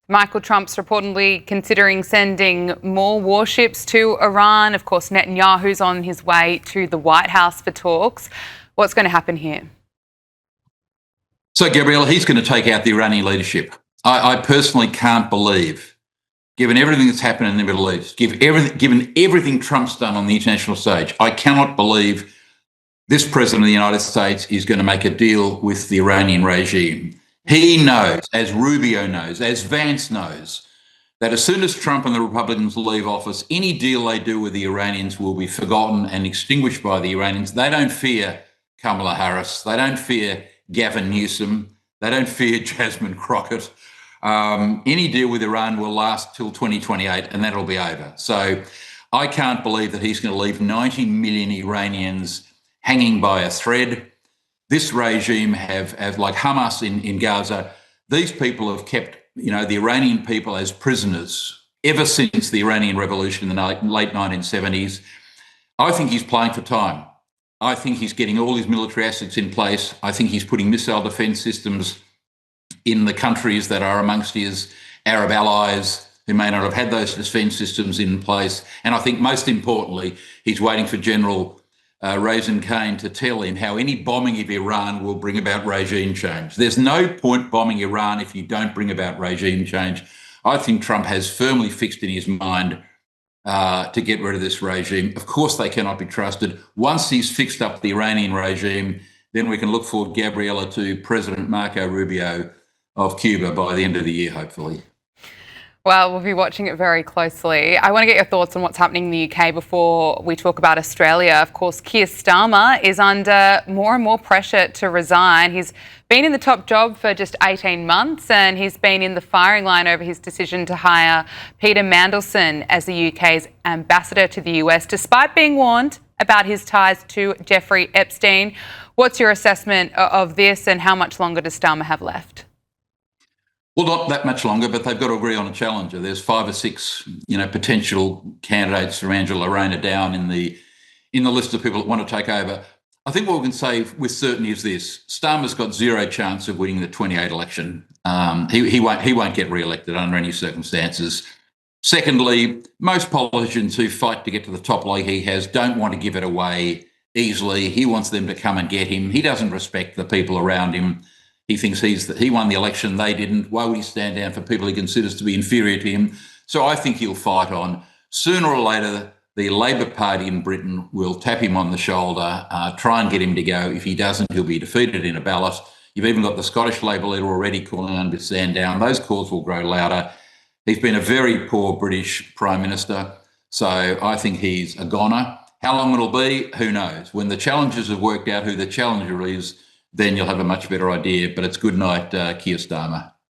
Michael Trump's reportedly considering sending more warships to Iran. Of course, Netanyahu's on his way to the White House for talks. What's going to happen here? So, Gabriella, he's going to take out the Iranian leadership. I personally can't believe, given everything that's happened in the Middle East, given everything Trump's done on the international stage, I cannot believe this president of the United States is going to make a deal with the Iranian regime. He knows, as Rubio knows, as Vance knows, that as soon as Trump and the Republicans leave office, any deal they do with the Iranians will be forgotten and extinguished by the Iranians. They don't fear Kamala Harris. They don't fear Gavin Newsom. They don't fear Jasmine Crockett. Any deal with Iran will last till 2028 and that'll be over. So I can't believe that he's going to leave 90 million Iranians hanging by a thread. This regime have like Hamas in Gaza, these people have kept, the Iranian people as prisoners ever since the Iranian Revolution in the late 1970s. I think he's playing for time. I think he's getting all his military assets in place. I think he's putting missile defence systems in the countries that are amongst his Arab allies who may not have had those defence systems in place. And I think most importantly, he's waiting for General Raisin Kane to tell him how any bombing of Iran will bring about regime change. There's no point bombing Iran if you don't bring about regime change. I think Trump has firmly fixed in his mind to get rid of this regime. Of course, they cannot be trusted. Once he's fixed up the Iranian regime, then we can look forward, Gabriella, to President Marco Rubio of Cuba by the end of the year, hopefully. Well, we'll be watching it very closely. I want to get your thoughts on what's happening in the UK before we talk about Australia. Of course, Keir Starmer is under more and more pressure to resign. He's been in the top job for just 18 months and he's been in the firing line over his decision to hire Peter Mandelson as the UK's ambassador to the US, despite being warned about his ties to Jeffrey Epstein. What's your assessment of this and how much longer does Starmer have left? Well, not that much longer, but they've got to agree on a challenger. There's 5 or 6, potential candidates for Angela Rayner down in the list of people that want to take over. I think what we can say with certainty is this: Starmer's got zero chance of winning the 28 election. He won't get re-elected under any circumstances. Secondly, most politicians who fight to get to the top like he has don't want to give it away easily. He wants them to come and get him. He doesn't respect the people around him. He thinks he won the election, they didn't. Why would he stand down for people he considers to be inferior to him? So I think he'll fight on. Sooner or later, the Labor Party in Britain will tap him on the shoulder, try and get him to go. If he doesn't, he'll be defeated in a ballot. You've even got the Scottish Labor leader already calling on to stand down. Those calls will grow louder. He's been a very poor British Prime Minister, so I think he's a goner. How long it'll be, who knows? When the challengers have worked out who the challenger is, then you'll have a much better idea. But it's good night, Keir Starmer.